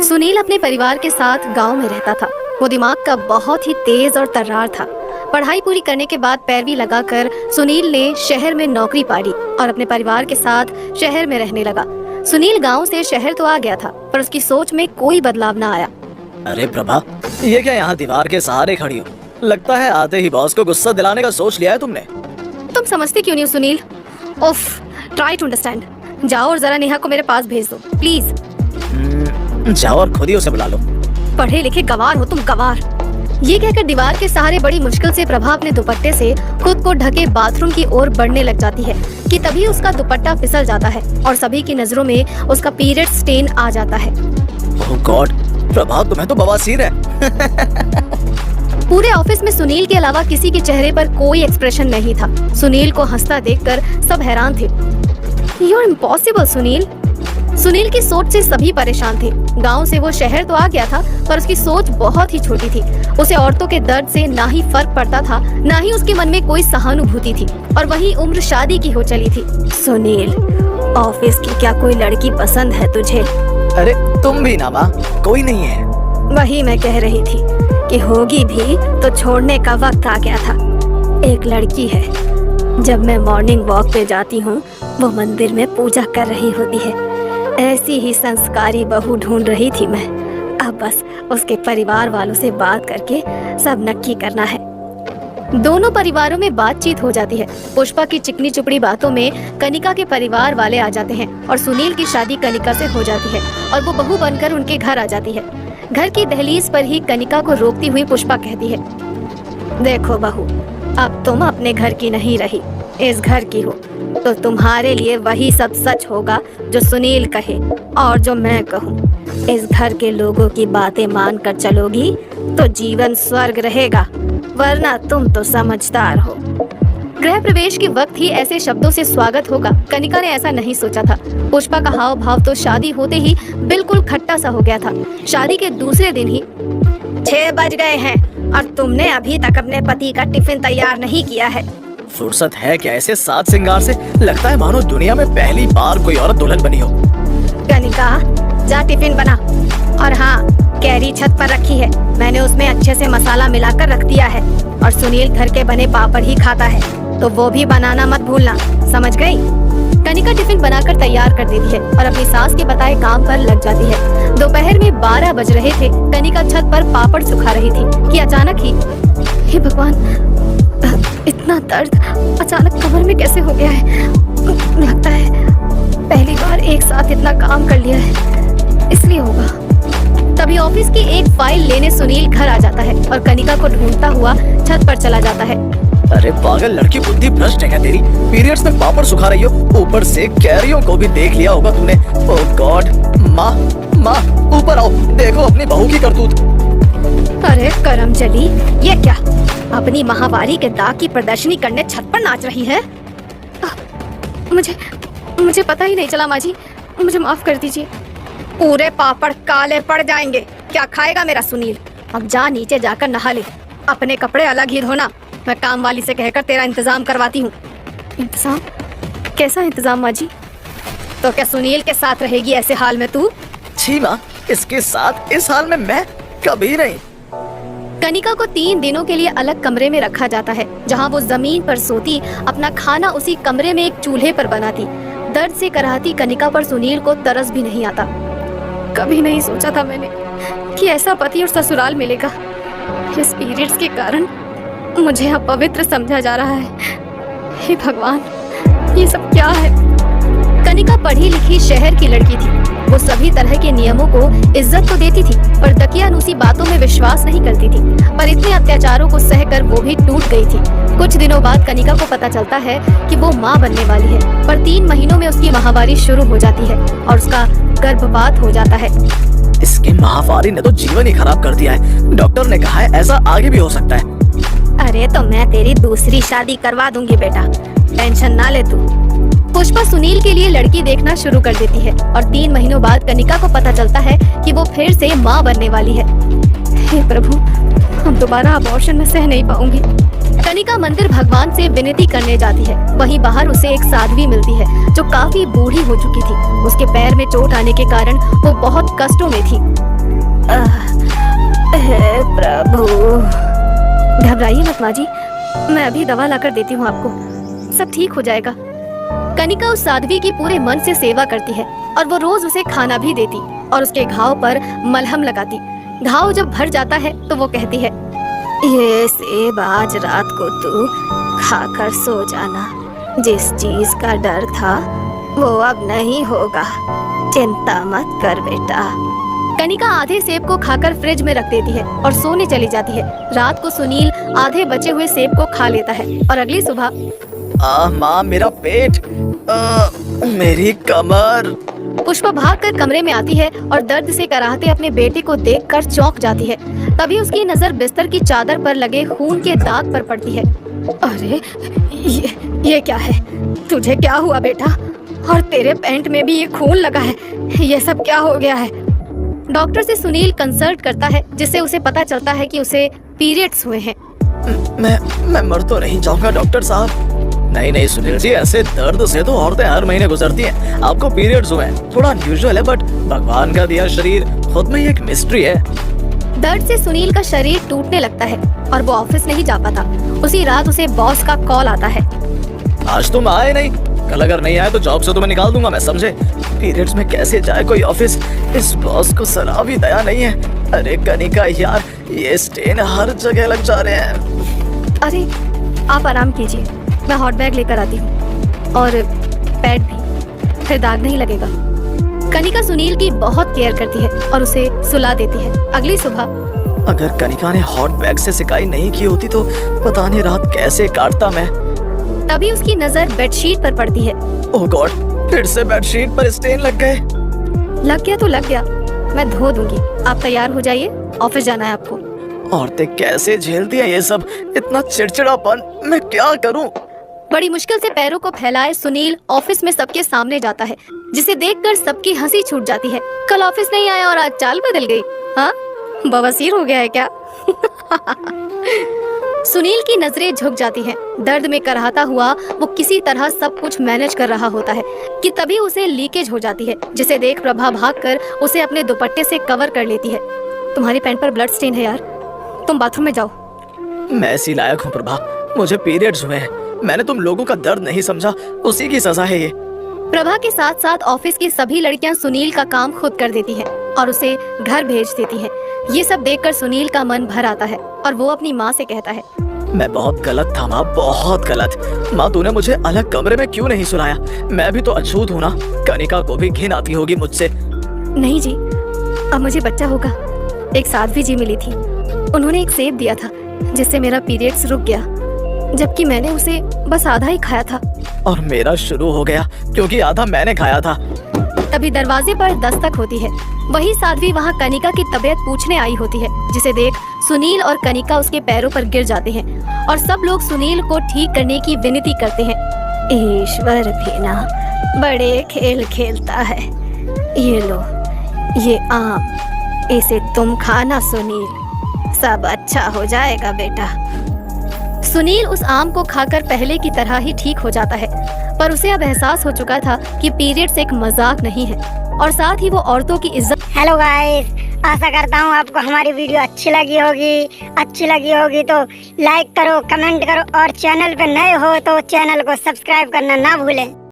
सुनील अपने परिवार के साथ गांव में रहता था। वो दिमाग का बहुत ही तेज और तर्रार था। पढ़ाई पूरी करने के बाद पैरवी लगाकर सुनील ने शहर में नौकरी पाई और अपने परिवार के साथ शहर में रहने लगा। सुनील गांव से शहर तो आ गया था, पर उसकी सोच में कोई बदलाव न आया। अरे प्रभा, ये क्या यहाँ दीवार के सहारे खड़ी हो? लगता है आते ही बॉस को गुस्सा दिलाने का सोच लिया है तुमने। तुम समझते क्यों नहीं हो सुनील? उफ, ट्राई टू अंडरस्टैंड। जाओ और जरा नेहा को मेरे पास भेज दो प्लीज। जाओ और खुद ही उसे बुला लो। पढ़े लिखे गवार हो तुम, गवार। ये कहकर दीवार के सहारे बड़ी मुश्किल से प्रभा अपने दुपट्टे से खुद को ढके बाथरूम की ओर बढ़ने लग जाती है कि तभी उसका दुपट्टा फिसल जाता है और सभी की नजरों में उसका पीरियड स्टेन आ जाता है। ओह गॉड, प्रभा तुम्हें तो बवासीर है। पूरे ऑफिस में सुनील के अलावा किसी के चेहरे पर कोई एक्सप्रेशन नहीं था। सुनील को हंसता देखकर सब हैरान थे। You are impossible Sunil. Sunil की सोच से सभी परेशान थे। गांव से वो शहर तो आ गया था, पर उसकी सोच बहुत ही छोटी थी। उसे औरतों के दर्द से ना ही फर्क पड़ता था, ना ही उसके मन में कोई सहानुभूति थी। और वही उम्र शादी की हो चली थी। सुनील, ऑफिस की क्या कोई लड़की पसंद है तुझे? अरे तुम भी ना माँ, कोई नहीं है। वही मैं कह रही थी कि होगी भी तो छोड़ने का वक्त आ गया था। एक लड़की है, जब मैं मॉर्निंग वॉक पे जाती हूँ वो मंदिर में पूजा कर रही होती है। ऐसी ही संस्कारी बहू ढूंढ रही थी मैं। अब बस उसके परिवार वालों से बात करके सब नक्की करना है। दोनों परिवारों में बातचीत हो जाती है। पुष्पा की चिकनी चुपड़ी बातों में कनिका के परिवार वाले आ जाते हैं और सुनील की शादी कनिका से हो जाती है और वो बहू बनकर उनके घर आ जाती है। घर की दहलीज पर ही कनिका को रोकती हुई पुष्पा कहती है, देखो बहू, अब तुम अपने घर की नहीं रही, इस घर की हो, तो तुम्हारे लिए वही सब सच होगा जो सुनील कहे और जो मैं कहूँ। इस घर के लोगों की बातें मान कर चलोगी तो जीवन स्वर्ग रहेगा, वरना तुम तो समझदार हो। गृह प्रवेश के वक्त ही ऐसे शब्दों से स्वागत होगा, कनिका ने ऐसा नहीं सोचा था। पुष्पा का हाव भाव तो शादी होते ही बिल्कुल खट्टा सा हो गया था। शादी के दूसरे दिन ही 6 बज गए हैं और तुमने अभी तक अपने पति का टिफिन तैयार नहीं किया है। फुर्सत है क्या ऐसे साज सिंगार से? लगता है मानो दुनिया में पहली बार कोई औरत दुल्हन बनी हो। कनिका, जा टिफिन बना। और हाँ, कैरी छत पर रखी है, मैंने उसमें अच्छे से मसाला मिलाकर रख दिया है। और सुनील घर के बने पापड़ ही खाता है, तो वो भी बनाना मत भूलना, समझ गई? कनिका टिफिन बनाकर तैयार कर देती है और अपनी सास के बताए काम पर लग जाती है। दोपहर में 12 बज रहे थे। कनिका छत पर पापड़ सुखा रही थी कि अचानक ही, हे भगवान, इतना दर्द अचानक कमर में कैसे हो गया है? लगता है पहली बार एक साथ इतना काम कर लिया है, इसलिए होगा। तभी ऑफिस की एक फाइल लेने सुनील घर आ जाता है और कनिका को ढूंढता हुआ छत पर चला जाता है। अरे पागल लड़की, बुद्धि भ्रष्ट है क्या तेरी? पीरियड्स में पापड़ सुखा रही हो, ऊपर से कैरियों को भी देख लिया होगा तुमने। ओह गॉड, माँ माँ ऊपर आओ, देखो अपनी बहू की करतूत। अरे करम चली, ये क्या अपनी माहवारी के दाग की प्रदर्शनी करने छत पर नाच रही है? मुझे पता ही नहीं चला माँ जी, मुझे माफ कर दीजिए। पूरे पापड़ काले पड़ जाएंगे, क्या खाएगा मेरा सुनील? अब जा नीचे जाकर नहा ले, अपने कपड़े अलग ही धोना। मैं काम वाली से कहकर तेरा इंतजाम करवाती हूँ। इंतजाम? कैसा इंतजाम माँ जी? तो क्या सुनील के साथ रहेगी ऐसे हाल में तू? छी माँ, इसके साथ इस हाल में मैं कभी नहीं। कनिका को 3 दिनों के लिए अलग कमरे में रखा जाता है, जहाँ वो जमीन पर सोती, अपना खाना उसी कमरे में एक चूल्हे पर बनाती। दर्द से कराहती कनिका पर सुनील को तरस भी नहीं आता। कभी नहीं सोचा था मैंने कि ऐसा पति और ससुराल मिलेगा। इस पीरियड्स के कारण मुझे अपवित्र समझा जा रहा है। हे भगवान, ये सब क्या है? कनिका पढ़ी लिखी शहर की लड़की थी। वो सभी तरह के नियमों को इज्जत तो देती थी, पर दकियानूसी बातों में विश्वास नहीं करती थी। पर इतने अत्याचारों को सहकर वो भी टूट गई थी। कुछ दिनों बाद कनिका को पता चलता है कि वो माँ बनने वाली है, पर 3 महीनों में उसकी माहवारी शुरू हो जाती है और उसका गर्भपात हो जाता है। इसकी माहवारी ने तो जीवन ही खराब कर दिया है। डॉक्टर ने कहा है ऐसा आगे भी हो सकता है। अरे तो मैं तेरी दूसरी शादी करवा दूंगी बेटा, टेंशन ना ले तू। पुष्पा सुनील के लिए लड़की देखना शुरू कर देती है और 3 महीनों बाद कनिका को पता चलता है कि वो फिर से माँ बनने वाली है। हे प्रभु, हम दोबारा अबॉर्शन में सह नहीं पाऊंगी। कनिका मंदिर भगवान से विनती करने जाती है। वहीं बाहर उसे एक साध्वी मिलती है, जो काफी बूढ़ी हो चुकी थी। उसके पैर में चोट आने के कारण वो बहुत कष्टों में थी। हे प्रभु। घबराइए मत माँ जी, मैं अभी दवा लाकर देती हूँ आपको, सब ठीक हो जाएगा। कनिका उस साध्वी की पूरे मन से सेवा करती है और वो रोज उसे खाना भी देती और उसके घाव पर मलहम लगाती। घाव जब भर जाता है तो वो कहती है, ये सेब आज रात को तू खाकर सो जाना। जिस चीज का डर था वो अब नहीं होगा, चिंता मत कर बेटा। कनिका आधे सेब को खाकर फ्रिज में रख देती है और सोने चली जाती है। रात को सुनील आधे बचे हुए सेब को खा लेता है और अगली सुबह माँ मेरा पेट, मेरी कमर। पुष्पा भागकर कमरे में आती है और दर्द से कराहते अपने बेटे को देखकर चौंक जाती है। तभी उसकी नजर बिस्तर की चादर पर लगे खून के दाग पर पड़ती है। अरे ये क्या है? तुझे क्या हुआ बेटा? और तेरे पैंट में भी ये खून लगा है, ये सब क्या हो गया है? डॉक्टर से सुनील कंसल्ट करता है, जिससे उसे पता चलता है कि उसे पीरियड्स हुए हैं। मैं मर तो नहीं जाऊंगा डॉक्टर साहब? नहीं सुनील जी, ऐसे दर्द से तो औरतें हर महीने गुजरती हैं। आपको पीरियड्स हुए हैं, थोड़ा अनयूजुअल है, बट भगवान का दिया शरीर खुद में ही एक मिस्ट्री है। दर्द से सुनील का शरीर टूटने लगता है और वो ऑफिस नहीं जा पाता। उसी रात उसे बॉस का कॉल आता है। आज तुम आए नहीं, कल अगर नहीं आए तो जॉब से तुम्हें निकाल दूंगा मैं, समझे? पीरियड्स में कैसे जाए कोई ऑफिस? इस बॉस को जरा भी दया नहीं है। अरे कनिका यार, ये स्टेन हर जगह लग जा रहे हैं। अरे आप आराम कीजिए, मैं हॉट बैग लेकर आती हूँ और पैड भी, फिर दाग नहीं लगेगा। कनिका सुनील की बहुत केयर करती है और उसे सुला देती है। अगली सुबह अगर कनिका ने हॉट बैग से सिकाई नहीं की होती तो पता नहीं रात कैसे काटता मैं। तभी उसकी नजर बेडशीट पर पड़ती है। ओह गॉड, फिर से बेडशीट पर स्टेन लग गए। लग गया तो लग गया, मैं धो दूंगी। आप तैयार हो जाइए, ऑफिस जाना है आपको। औरतें कैसे झेलती हैं ये सब, इतना चिड़चिड़ापन, मैं क्या करूं? बड़ी मुश्किल से पैरों को फैलाए सुनील ऑफिस में सबके सामने जाता है, जिसे देखकर सबकी हंसी छूट जाती है। कल ऑफिस नहीं आया और आज चाल बदल गई। हाँ, बवासीर हो गया है क्या? सुनील की नजरें झुक जाती हैं। दर्द में कराहता हुआ वो किसी तरह सब कुछ मैनेज कर रहा होता है कि तभी उसे लीकेज हो जाती है, जिसे देख प्रभा भागकर उसे अपने दुपट्टे से कवर कर लेती है। तुम्हारी पैंट पर ब्लड स्टेन है यार, तुम बाथरूम में जाओ। मैं ऐसी लायक हूँ प्रभा, मुझे पीरियड्स हुए हैं, मैंने तुम लोगों का दर्द नहीं समझा, उसी की सजा है ये। प्रभा के साथ साथ ऑफिस की सभी लड़कियां सुनील का काम खुद कर देती हैं और उसे घर भेज देती हैं। ये सब देखकर सुनील का मन भर आता है और वो अपनी माँ से कहता है, मैं बहुत गलत था माँ, बहुत गलत। माँ तूने मुझे अलग कमरे में क्यों नहीं सुलाया? मैं भी तो अछूत हूँ ना। कनिका को भी घिन आती होगी मुझसे। नहीं जी, अब मुझे बच्चा होगा। एक साध्वी जी मिली थी, उन्होंने एक सेब दिया था जिससे मेरा पीरियड्स रुक गया, जबकि मैंने उसे बस आधा ही खाया था। और मेरा शुरू हो गया क्योंकि आधा मैंने खाया था। तभी दरवाजे पर दस्तक होती है। वही साध्वी वहाँ कनिका की तबीयत पूछने आई होती है, जिसे देख सुनील और कनिका उसके पैरों पर गिर जाते हैं और सब लोग सुनील को ठीक करने की विनती करते हैं। ईश्वर भी ना बड़े खेल खेलता है। ये लो, ये आम, इसे तुम खाना सुनील, सब अच्छा हो जाएगा बेटा। सुनील उस आम को खाकर पहले की तरह ही ठीक हो जाता है, पर उसे अब एहसास हो चुका था कि पीरियड्स एक मजाक नहीं है और साथ ही वो औरतों की इज्जत। हेलो गाइस, आशा करता हूँ आपको हमारी वीडियो अच्छी लगी होगी तो लाइक करो, कमेंट करो और चैनल पे नए हो तो चैनल को सब्सक्राइब करना ना भूलें।